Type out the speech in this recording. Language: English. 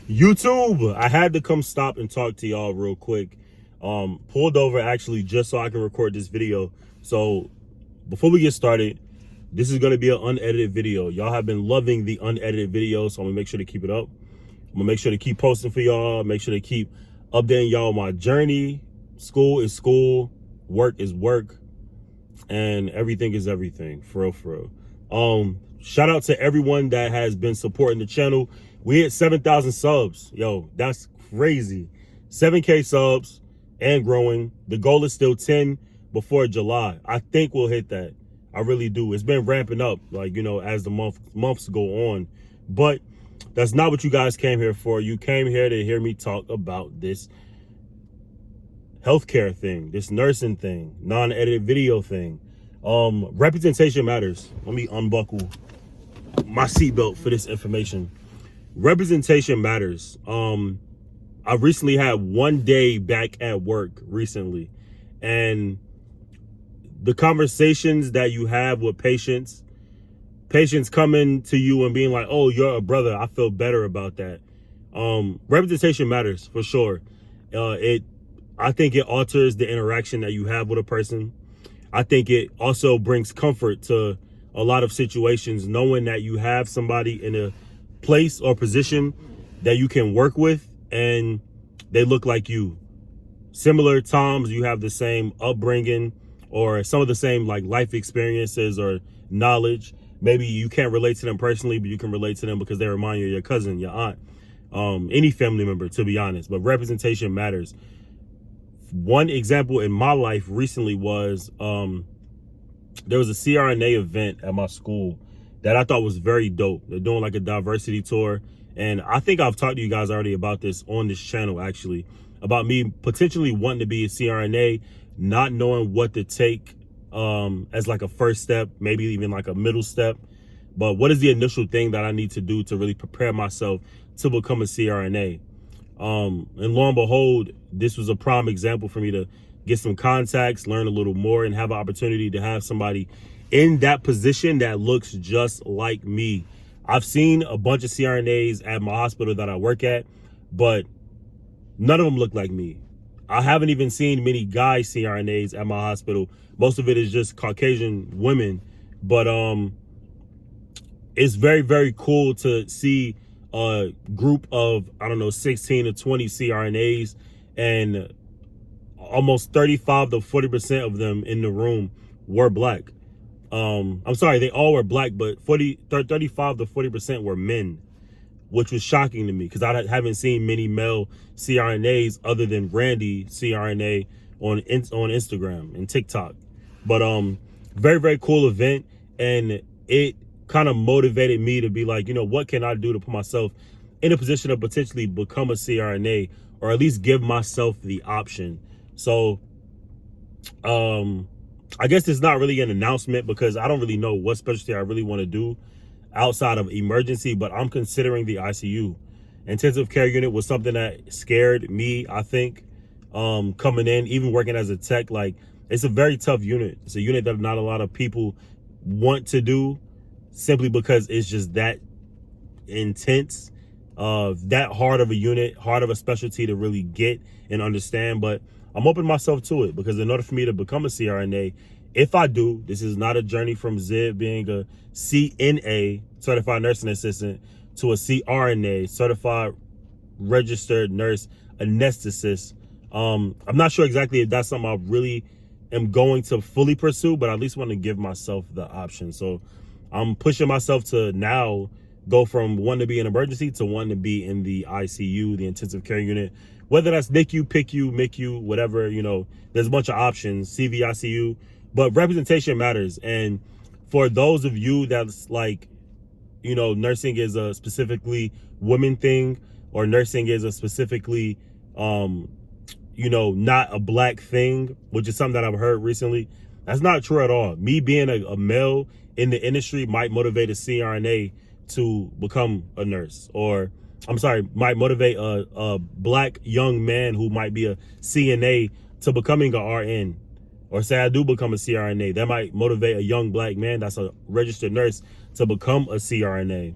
YouTube, I had to come stop and talk to y'all real quick. Pulled over actually just so I can record this video. So before we get started, this is gonna be an unedited video. Y'all have been loving the unedited videos, so I'm gonna make sure to keep it up. I'm gonna make sure to keep posting for y'all, make sure to keep updating y'all on my journey. School is school, work is work, and everything is everything, for real, for real. Shout out to everyone that has been supporting the channel. We hit 7,000 subs. Yo, that's crazy. 7K subs and growing. The goal is still 10 before July. I think we'll hit that. I really do. It's been ramping up, like, you know, as the months go on. But that's not what you guys came here for. You came here to hear me talk about this healthcare thing, this nursing thing, non-edited video thing. Representation matters. Let me unbuckle my seatbelt for this information. Representation matters. I recently had 1 day back at work recently, and the conversations that you have with patients coming to you and being like, oh, you're a brother, I feel better about that. Representation matters for sure. I think it alters the interaction that you have with a person. I think it also brings comfort to a lot of situations, knowing that you have somebody in a place or position that you can work with and they look like you. Similar times, you have the same upbringing or some of the same like life experiences or knowledge. Maybe you can't relate to them personally, but you can relate to them because they remind you of your cousin, your aunt, any family member, to be honest. But representation matters. One example in my life recently was there was a CRNA event at my school that I thought was very dope. They're doing like a diversity tour. And I think I've talked to you guys already about this on this channel, actually, about me potentially wanting to be a CRNA, not knowing what to take as like a first step, maybe even like a middle step. But what is the initial thing that I need to do to really prepare myself to become a CRNA? And lo and behold, this was a prime example for me to get some contacts, learn a little more, and have an opportunity to have somebody in that position that looks just like me. I've seen a bunch of CRNAs at my hospital that I work at, but none of them look like me. I haven't even seen many guy CRNAs at my hospital. Most of it is just Caucasian women, but it's very, very cool to see a group of, I don't know, 16 to 20 CRNAs, and almost 35 to 40% of them in the room were black. I'm sorry, they all were black, but 35 to 40% were men, which was shocking to me because I haven't seen many male CRNAs other than Randy CRNA on Instagram and TikTok. But very, very cool event, and it kind of motivated me to be like, you know, what can I do to put myself in a position to potentially become a CRNA, or at least give myself the option. So I guess it's not really an announcement because I don't really know what specialty I really want to do outside of emergency, but I'm considering the ICU. Intensive care unit was something that scared me, I think, coming in, even working as a tech. Like, it's a very tough unit. It's a unit that not a lot of people want to do, simply because it's just that intense, that hard of a unit, hard of a specialty to really get and understand. But I'm opening myself to it because in order for me to become a CRNA, if I do, this is not a journey from Zib being a CNA, certified nursing assistant, to a CRNA, certified registered nurse anesthetist. I'm not sure exactly if that's something I really am going to fully pursue, but I at least want to give myself the option. So I'm pushing myself to now go from wanting to be in emergency to wanting to be in the ICU, the intensive care unit, whether that's NICU, PICU, MICU, whatever, you know, there's a bunch of options, CVICU, but representation matters. And for those of you that's like, you know, nursing is a specifically women thing, or nursing is a specifically, you know, not a black thing, which is something that I've heard recently. That's not true at all. Me being a male in the industry might motivate a CRNA to become a nurse, or I'm sorry, might motivate a black young man who might be a CNA to becoming a RN. Or say I do become a CRNA, that might motivate a young black man that's a registered nurse to become a CRNA.